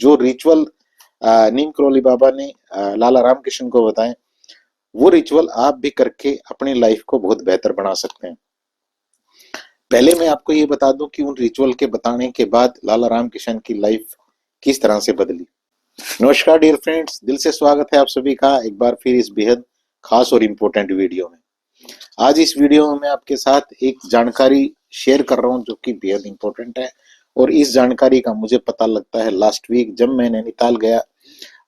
जो रिचुअल नीम करोली बाबा ने लाला रामकृष्ण को बताएं, वो रिचुअल आप भी करके अपनी लाइफ को बहुत बेहतर बना सकते हैं। पहले मैं आपको ये बता दूं कि उन रिचुअल के बताने के बाद लाला रामकृष्ण की लाइफ किस तरह से बदली। नमस्कार डियर फ्रेंड्स, दिल से स्वागत है आप सभी का एक बार फिर इस बेहद खास और इम्पोर्टेंट वीडियो में। आज इस वीडियो में मैं आपके साथ एक जानकारी शेयर कर रहा हूं जो कि बेहद इम्पोर्टेंट है, और इस जानकारी का मुझे पता लगता है लास्ट वीक जब मैं नैनीताल गया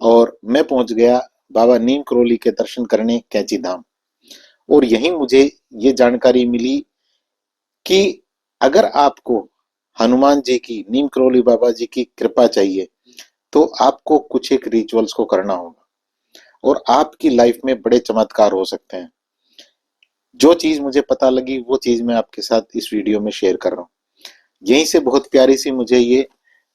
और मैं पहुंच गया बाबा नीम करोली के दर्शन करने कैंची धाम। और यहीं मुझे ये जानकारी मिली कि अगर आपको हनुमान जी की, नीम करोली बाबा जी की कृपा चाहिए तो आपको कुछ एक रिचुअल्स को करना होगा और आपकी लाइफ में बड़े चमत्कार हो सकते हैं। जो चीज मुझे पता लगी वो चीज मैं आपके साथ इस वीडियो में शेयर कर रहा हूँ। यहीं से बहुत प्यारी सी मुझे ये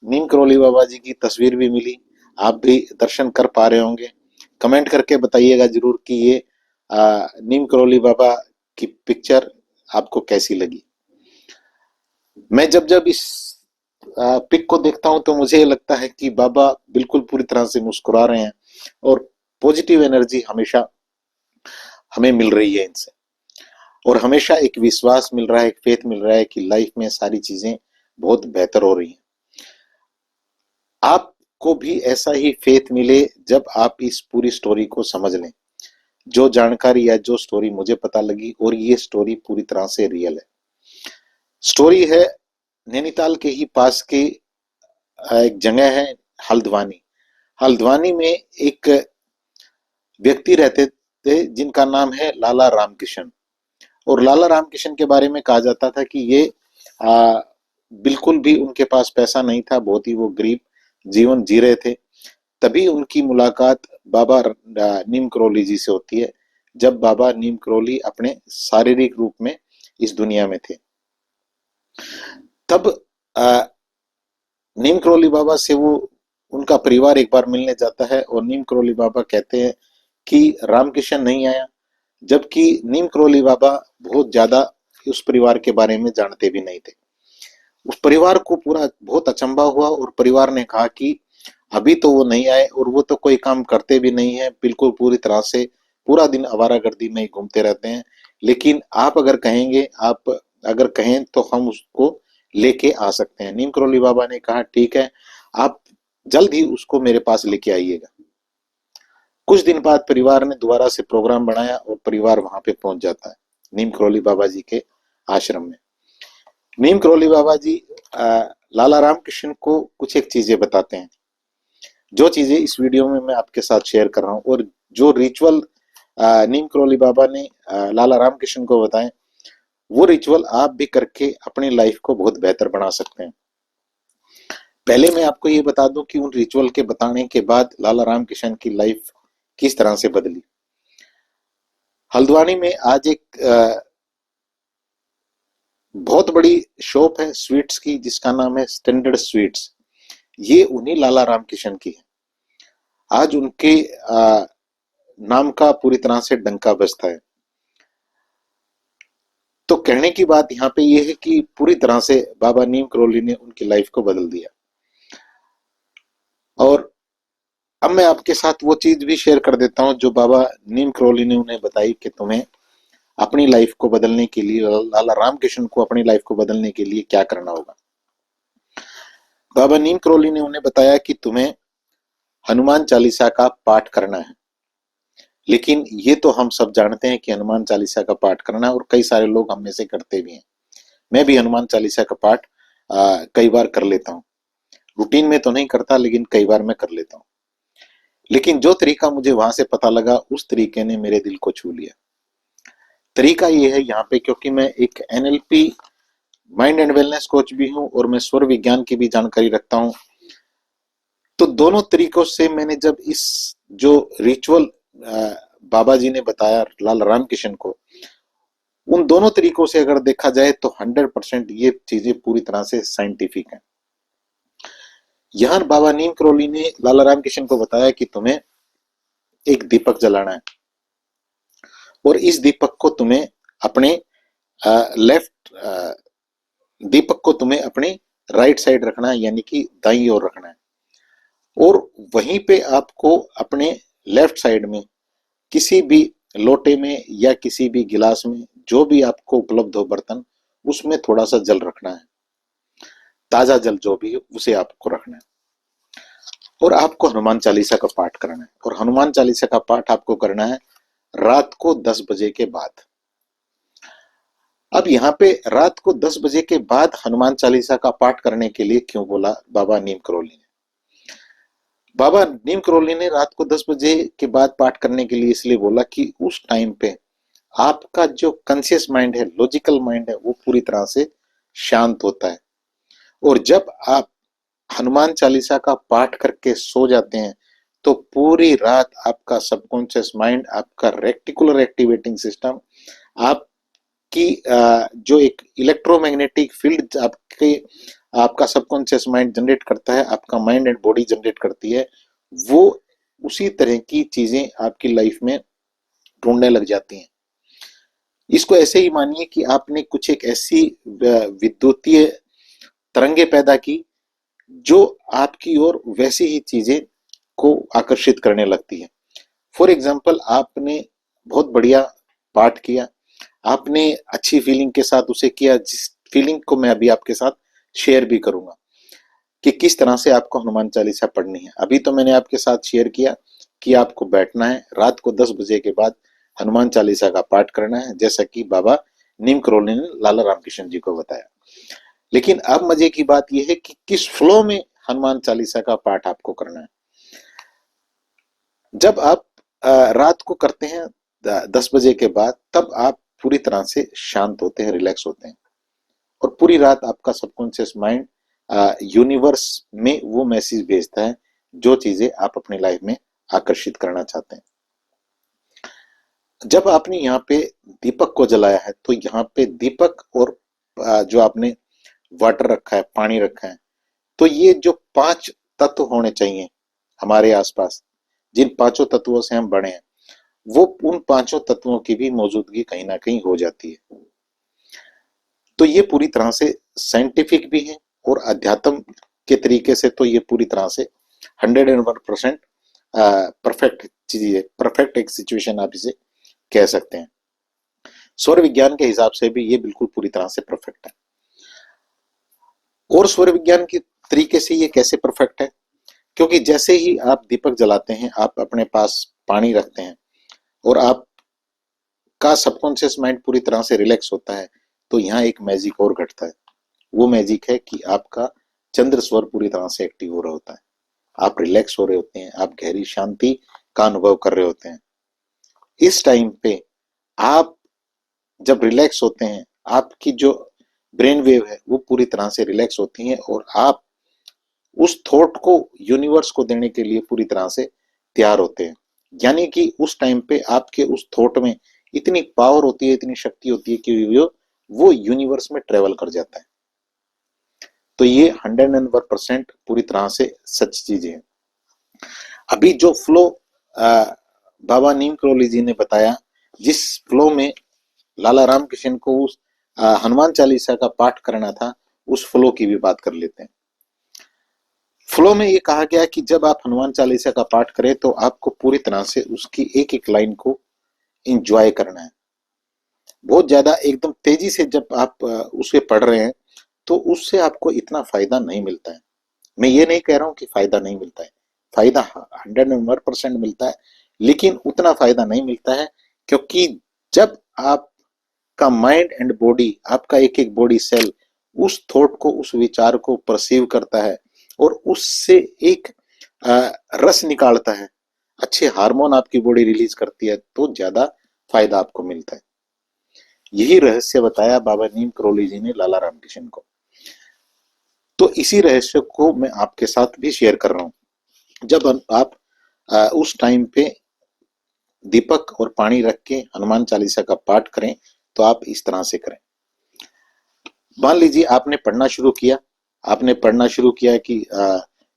नीम करोली बाबा जी की तस्वीर भी मिली। आप भी दर्शन कर पा रहे होंगे। कमेंट करके बताइएगा जरूर कि ये नीम करोली बाबा की पिक्चर आपको कैसी लगी। मैं जब जब इस पिक को देखता हूं तो मुझे लगता है कि बाबा बिल्कुल पूरी तरह से मुस्कुरा रहे हैं और पॉजिटिव एनर्जी हमेशा हमें मिल रही है इनसे, और हमेशा एक विश्वास मिल रहा है, एक फेथ मिल रहा है कि लाइफ में सारी चीजें बहुत बेहतर हो रही हैं। आपको भी ऐसा ही फेथ मिले जब आप इस पूरी स्टोरी को समझ लें। जो जानकारी या जो स्टोरी मुझे पता लगी, और ये स्टोरी पूरी तरह से रियल है। स्टोरी है नैनीताल के ही पास की एक जगह है हल्द्वानी। हल्द्वानी में एक व्यक्ति रहते थे जिनका नाम है लाला रामकृष्ण। और लाला रामकृष्ण के बारे में कहा जाता था कि ये आ, बिल्कुल भी उनके पास पैसा नहीं था, बहुत ही वो गरीब जीवन जी रहे थे। तभी उनकी मुलाकात बाबा नीम करोली जी से होती है, जब बाबा नीम करोली अपने शारीरिक रूप में इस दुनिया में थे। तब आ, नीम करोली बाबा से वो उनका परिवार एक बार मिलने जाता है और नीम करोली बाबा कहते हैं कि रामकृष्ण नहीं आया, जबकि नीम करोली बाबा बहुत ज्यादा उस परिवार के बारे में जानते भी नहीं थे। उस परिवार को पूरा बहुत अचंभा हुआ और परिवार ने कहा कि अभी तो वो नहीं आए और वो तो कोई काम करते भी नहीं है, बिल्कुल पूरी तरह से पूरा दिन आवारागर्दी में ही घूमते रहते हैं। लेकिन आप अगर कहेंगे, आप अगर कहें तो हम उसको लेके आ सकते हैं। नीम करोली बाबा ने कहा ठीक है, आप जल्द ही उसको मेरे पास लेके आइएगा। कुछ दिन बाद परिवार ने दोबारा से प्रोग्राम बनाया और परिवार वहां पे पहुंच जाता है नीम करोली बाबा जी के आश्रम में। नीम करोली बाबा जी लाला रामकृष्ण को कुछ एक चीजें बताते हैं, जो चीजें इस वीडियो में मैं आपके साथ शेयर कर रहा हूँ। और जो रिचुअल नीम करोली बाबा ने लाला रामकृष्ण को बताएं, वो रिचुअल आप भी करके अपनी लाइफ को बहुत बेहतर बना सकते हैं। पहले मैं आपको ये बता दूं कि उन रिचुअल के बताने के बाद लाला रामकृष्ण की लाइफ किस तरह से बदली। हल्द्वानी में आज एक बहुत बड़ी शॉप है स्वीट्स की जिसका नाम है स्टैंडर्ड स्वीट्स। ये उन्हीं लाला रामकृष्ण की है। आज उनके नाम का पूरी तरह से डंका बजता है। तो कहने की बात यहाँ पे ये है कि पूरी तरह से बाबा नीम करोली ने उनकी लाइफ को बदल दिया। और अब मैं आपके साथ वो चीज भी शेयर कर देता हूँ जो बाबा नीम करोली ने उन्हें बताई कि तुम्हें अपनी लाइफ को बदलने के लिए, लाला रामकृष्ण को अपनी लाइफ को बदलने के लिए क्या करना होगा। बाबा नीम करोली ने उन्हें बताया कि तुम्हें हनुमान चालीसा का पाठ करना है। लेकिन ये तो हम सब जानते हैं कि हनुमान चालीसा का पाठ करना है, और कई सारे लोग हम में से करते भी हैं। मैं भी हनुमान चालीसा का पाठ कई बार कर लेता हूँ। रूटीन में तो नहीं करता, लेकिन कई बार मैं कर लेता हूँ। लेकिन जो तरीका मुझे वहां से पता लगा, उस तरीके ने मेरे दिल को छू लिया। तरीका ये है यहाँ पे, क्योंकि मैं एक NLP mind and wellness coach भी हूँ और मैं स्वर विज्ञान की भी जानकारी रखता हूँ। तो दोनों तरीकों से मैंने जब इस जो रिचुअल बाबा जी ने बताया लाल रामकृष्ण को, उन दोनों तरीकों से अगर देखा जाए तो 100% ये चीजें पूरी तरह से साइंटिफिक हैं। यहाँ बाबा नीम करोली ने लाला रामकृष्ण को बताया कि तुम्हें एक दीपक जलाना है, और इस दीपक को तुम्हें अपने लेफ्ट दीपक को तुम्हें अपनी राइट साइड रखना है, यानी कि दाईं ओर रखना है। और वहीं पे आपको अपने लेफ्ट साइड में किसी भी लोटे में या किसी भी गिलास में, जो भी आपको उपलब्ध हो बर्तन, उसमें थोड़ा सा जल रखना है। ताजा जल जो भी है उसे आपको रखना है। और आपको हनुमान चालीसा का पाठ करना है। और हनुमान चालीसा का पाठ आपको करना है रात को 10 बजे के बाद। अब यहाँ पे रात को 10 बजे के बाद हनुमान चालीसा का पाठ करने के लिए क्यों बोला बाबा नीम करोली ने? बाबा नीम करोली ने रात को 10 बजे के बाद पाठ करने के लिए इसलिए बोला कि उस टाइम पे आपका जो कॉन्शियस माइंड है, लॉजिकल माइंड है, वो पूरी तरह से शांत होता है। और जब आप हनुमान चालीसा का पाठ करके सो जाते हैं तो पूरी रात आपका सबकॉन्शियस माइंड, आपका रेक्टिकुलर एक्टिवेटिंग सिस्टम, आपकी जो एक इलेक्ट्रोमैग्नेटिक फील्ड आपके आपका सबकॉन्शियस माइंड जनरेट करता है, आपका माइंड एंड बॉडी जनरेट करती है, वो उसी तरह की चीजें आपकी लाइफ में ढूंढने लग जाती हैं। इसको ऐसे ही मानिए कि आपने कुछ एक ऐसी विद्युतीय तरंगे पैदा की जो आपकी ओर वैसी ही चीजें को आकर्षित करने लगती है। फॉर एग्जाम्पल, आपने बहुत बढ़िया पाठ किया, आपने अच्छी फीलिंग के साथ उसे किया, जिस फीलिंग को मैं अभी आपके साथ शेयर भी करूंगा कि किस तरह से आपको हनुमान चालीसा पढ़नी है। अभी तो मैंने आपके साथ शेयर किया कि आपको बैठना है, रात को 10 बजे के बाद हनुमान चालीसा का पाठ करना है, जैसा कि बाबा नीम करोली ने लाला रामकृष्ण जी को बताया। लेकिन अब मजे की बात यह है कि किस फ्लो में हनुमान चालीसा का पाठ आपको करना है। जब आप रात को करते हैं 10 बजे के बाद, तब आप पूरी तरह से शांत होते हैं, रिलैक्स होते हैं, और पूरी रात आपका सबकॉन्शियस माइंड यूनिवर्स में वो मैसेज भेजता है जो चीजें आप अपनी लाइफ में आकर्षित करना चाहते हैं। जब आपने यहाँ पे दीपक को जलाया है तो यहाँ पे दीपक और जो आपने वाटर रखा है, पानी रखा है, तो ये जो 5 तत्व होने चाहिए हमारे आसपास, जिन 5 तत्वों से हम बने हैं, वो उन 5 तत्वों की भी मौजूदगी कहीं ना कहीं हो जाती है। तो ये पूरी तरह से साइंटिफिक भी है और अध्यात्म के तरीके से तो ये पूरी तरह से 101% परफेक्ट चीज है, परफेक्ट एक सिचुएशन आप इसे कह सकते हैं। सौर विज्ञान के हिसाब से भी ये बिल्कुल पूरी तरह से परफेक्ट है। और सौर विज्ञान के तरीके से ये कैसे परफेक्ट है? क्योंकि जैसे ही आप दीपक जलाते हैं, आप अपने पास पानी रखते हैं और आपका सबकॉन्शियस माइंड पूरी तरह से रिलैक्स होता है, तो यहाँ एक मैजिक और घटता है। वो मैजिक है कि आपका चंद्र स्वर पूरी तरह से एक्टिव हो रहा होता है, आप रिलैक्स हो रहे होते हैं, आप गहरी शांति का अनुभव कर रहे होते हैं। इस टाइम पे आप जब रिलैक्स होते हैं, आपकी जो ब्रेन वेव है वो पूरी तरह से रिलैक्स होती है और आप उस थॉट को यूनिवर्स को देने के लिए पूरी तरह से तैयार होते हैं। यानी कि उस टाइम पे आपके उस थॉट में इतनी पावर होती है, इतनी शक्ति होती है कि वो यूनिवर्स में ट्रेवल कर जाता है। तो ये 101% पूरी तरह से सच चीजें हैं। अभी जो फ्लो बाबा नीम करोली जी ने बताया, जिस फ्लो में लाला रामकृष्ण को उस हनुमान चालीसा का पाठ करना था, उस फ्लो की भी बात कर लेते हैं। फ्लो में ये कहा गया कि जब आप हनुमान चालीसा का पाठ करें तो आपको पूरी तरह से उसकी एक एक लाइन को एंजॉय करना है। बहुत ज्यादा एकदम तेजी से जब आप उसे पढ़ रहे हैं तो उससे आपको इतना फायदा नहीं मिलता है। मैं ये नहीं कह रहा हूं कि फायदा नहीं मिलता है, फायदा 101% मिलता है, लेकिन उतना फायदा नहीं मिलता है, क्योंकि जब आपका माइंड एंड बॉडी, आपका एक एक बॉडी सेल उस थॉट को, उस विचार को परसीव करता है और उससे एक रस निकालता है, अच्छे हार्मोन आपकी बॉडी रिलीज करती है, तो ज्यादा फायदा आपको मिलता है। यही रहस्य बताया बाबा नीम करोली जी ने लाला रामकृष्ण को। तो इसी रहस्य को मैं आपके साथ भी शेयर कर रहा हूं। जब आप उस टाइम पे दीपक और पानी रख के हनुमान चालीसा का पाठ करें तो आप इस तरह से करें। मान लीजिए आपने पढ़ना शुरू किया, आपने पढ़ना शुरू किया कि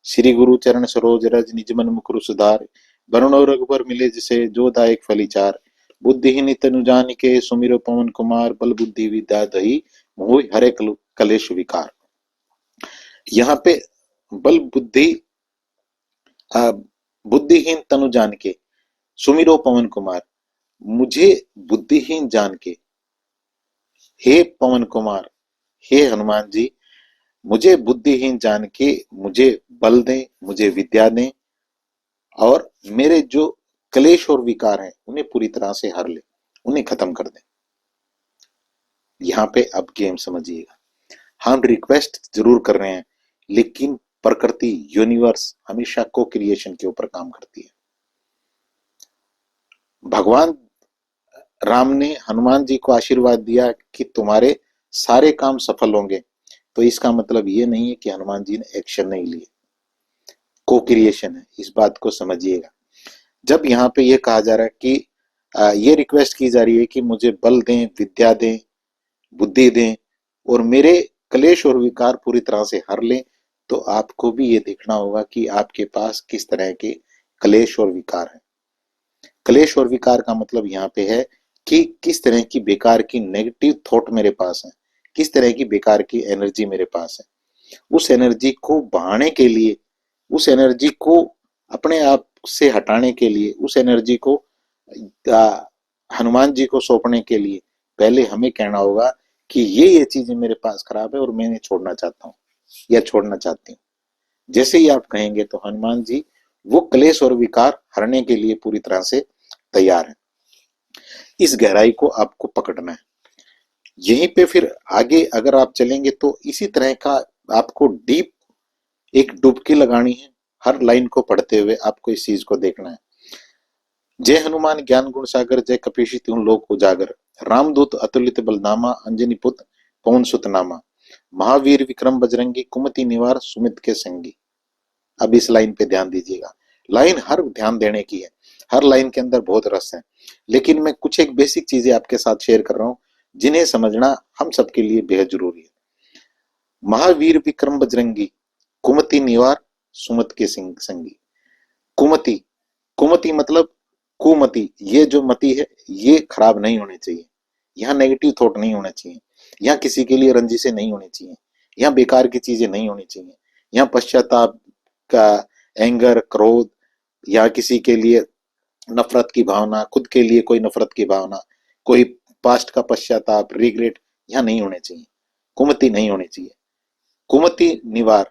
श्री गुरु चरण सरोज रज निज मन मुकुरु सुधार, वरुण रघुबर मिले जिसे जो दायक फलीचार, बुद्धिहीन तनु जानिके सुमिरो पवन कुमार, बल बुद्धि विद्या दही मोहि हरे कलेश विकार। यहाँ पे बल बुद्धि बुद्धिहीन तनु जान के सुमिरो पवन कुमार, मुझे बुद्धिहीन जान के, हे पवन कुमार, हे हनुमान जी, मुझे बुद्धिहीन जान के मुझे बल दें, मुझे विद्या दें और मेरे जो क्लेश और विकार हैं उन्हें पूरी तरह से हर ले, उन्हें खत्म कर दें। यहाँ पे अब गेम समझिएगा, हम रिक्वेस्ट जरूर कर रहे हैं लेकिन प्रकृति यूनिवर्स हमेशा को क्रिएशन के ऊपर काम करती है। भगवान राम ने हनुमान जी को आशीर्वाद दिया कि तुम्हारे सारे काम सफल होंगे, तो इसका मतलब ये नहीं है कि हनुमान जी ने एक्शन नहीं लिए, को क्रिएशन है, इस बात को समझिएगा। जब यहाँ पे ये कहा जा रहा है कि ये रिक्वेस्ट की जा रही है कि मुझे बल दें, विद्या दें, बुद्धि दें और मेरे क्लेश और विकार पूरी तरह से हर लें, तो आपको भी ये देखना होगा कि आपके पास किस तरह के क्लेश और विकार हैं। क्लेश और विकार का मतलब यहाँ पे है कि किस तरह की बेकार की नेगेटिव थॉट मेरे पास है, किस तरह की बेकार की एनर्जी मेरे पास है। उस एनर्जी को बहाने के लिए, उस एनर्जी को अपने आप से हटाने के लिए, उस एनर्जी को हनुमान जी को सौंपने के लिए पहले हमें कहना होगा कि ये चीजें मेरे पास खराब है और मैं इन्हें छोड़ना चाहता हूँ या छोड़ना चाहती हूँ। जैसे ही आप कहेंगे तो हनुमान जी वो क्लेश और विकार हरने के लिए पूरी तरह से तैयार है। इस गहराई को आपको पकड़ना है। यहीं पे फिर आगे अगर आप चलेंगे तो इसी तरह का आपको डीप एक डुबकी लगानी है। हर लाइन को पढ़ते हुए आपको इस चीज को देखना है। जय हनुमान ज्ञान गुण सागर, जय कपीशी तिहुँ लोक उजागर, रामदूत अतुलित बलधामा, अंजनी पुत्र पवन सुत नामा, महावीर विक्रम बजरंगी, कुमति निवार सुमित के संगी। अब इस लाइन पे ध्यान दीजिएगा। लाइन हर ध्यान देने की है, हर लाइन के अंदर बहुत रस है, लेकिन मैं कुछ एक बेसिक चीजें आपके साथ शेयर कर रहा हूं जिन्हें समझना हम सबके लिए बेहद जरूरी है। महावीर विक्रम बजरंगी, कुमति निवार सुमत के संगी। कुमति, कुमति मतलब कुमति, ये जो मति है ये खराब नहीं होनी चाहिए। यहाँ नेगेटिव थॉट नहीं होना चाहिए, यहाँ किसी के लिए रंजिशें नहीं होनी चाहिए, यहाँ बेकार की चीजें नहीं होनी चाहिए, यहाँ पश्चाताप का, एंगर, क्रोध या किसी के लिए नफरत की भावना, खुद के लिए कोई नफरत की भावना, कोई पास्ट का पश्चाताप, रिग्रेट यहाँ नहीं होने चाहिए। कुमति नहीं होनी चाहिए। कुमति निवार,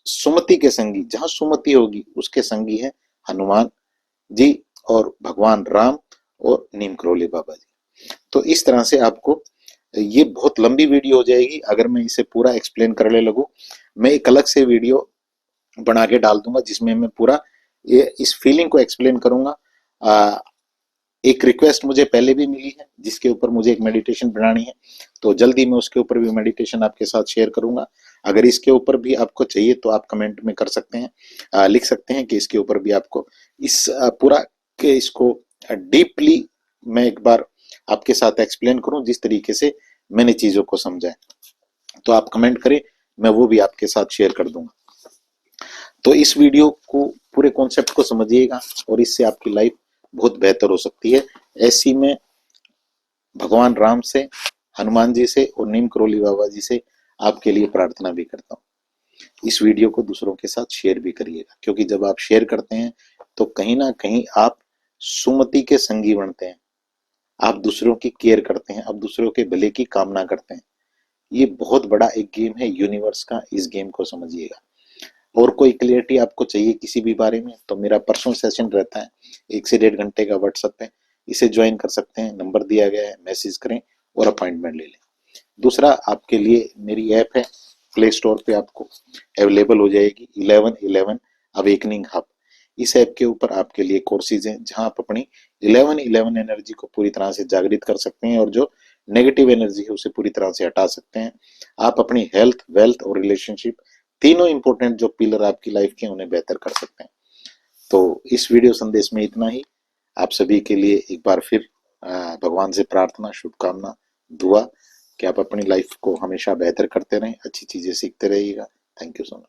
सुमति के संगी, जहां सुमति होगी उसके संगी है हनुमान जी और भगवान राम और नीम करोली बाबा जी। तो इस तरह से आपको, ये बहुत लंबी वीडियो हो जाएगी अगर मैं इसे पूरा एक्सप्लेन करने लगूं। मैं एक अलग से वीडियो बना के डाल दूंगा जिसमें मैं पूरा ये इस फीलिंग को एक्सप्लेन करूंगा। एक रिक्वेस्ट मुझे पहले भी मिली है जिसके ऊपर मुझे एक मेडिटेशन बनानी है, तो जल्दी मैं उसके ऊपर भी मेडिटेशन आपके साथ शेयर करूंगा। अगर इसके ऊपर भी आपको चाहिए तो आप कमेंट में कर सकते हैं, लिख सकते हैं कि इसके ऊपर भी आपको इस पूरा के इसको डीपली मैं एक बार आपके साथ एक्सप्लेन करूं जिस तरीके से मैंने चीजों को समझा है, तो आप कमेंट करें, मैं वो भी आपके साथ शेयर कर दूंगा। तो इस वीडियो को पूरे कॉन्सेप्ट को समझिएगा और इससे आपकी लाइफ बहुत बेहतर हो सकती है। ऐसी में भगवान राम से, हनुमान जी से और नीम करोली बाबा जी से आपके लिए प्रार्थना भी करता हूँ। इस वीडियो को दूसरों के साथ शेयर भी करिएगा, क्योंकि जब आप शेयर करते हैं तो कहीं ना कहीं आप सुमति के संगी बनते हैं, आप दूसरों की केयर करते हैं, आप दूसरों के भले की कामना करते हैं। ये बहुत बड़ा एक गेम है यूनिवर्स का, इस गेम को समझिएगा। और कोई क्लियरिटी आपको चाहिए किसी भी बारे में तो मेरा पर्सनल सेशन रहता है 1 से 1.5 घंटे का व्हाट्सएप पे, इसे ज्वाइन कर सकते हैं, नंबर दिया गया है, मैसेज करें और अपॉइंटमेंट ले लें। दूसरा, आपके लिए मेरी ऐप है, प्ले स्टोर पे आपको अवेलेबल हो जाएगी 1111 अवेकनिंग हब। इस ऐप के ऊपर आपके लिए कोर्सेज हैं जहां आप अपनी 1111 एनर्जी को पूरी तरह से जागृत कर सकते हैं और जो नेगेटिव एनर्जी है उसे पूरी तरह से हटा सकते हैं। आप अपनी हेल्थ, वेल्थ और रिलेशनशिप, तीनों इंपॉर्टेंट जो पिलर आपकी लाइफ के, उन्हें बेहतर कर सकते हैं। तो इस वीडियो संदेश में इतना ही। आप सभी के लिए एक बार फिर भगवान से प्रार्थना, शुभकामना, दुआ कि आप अपनी लाइफ को हमेशा बेहतर करते रहें, अच्छी चीजें सीखते रहिएगा। Thank you so much.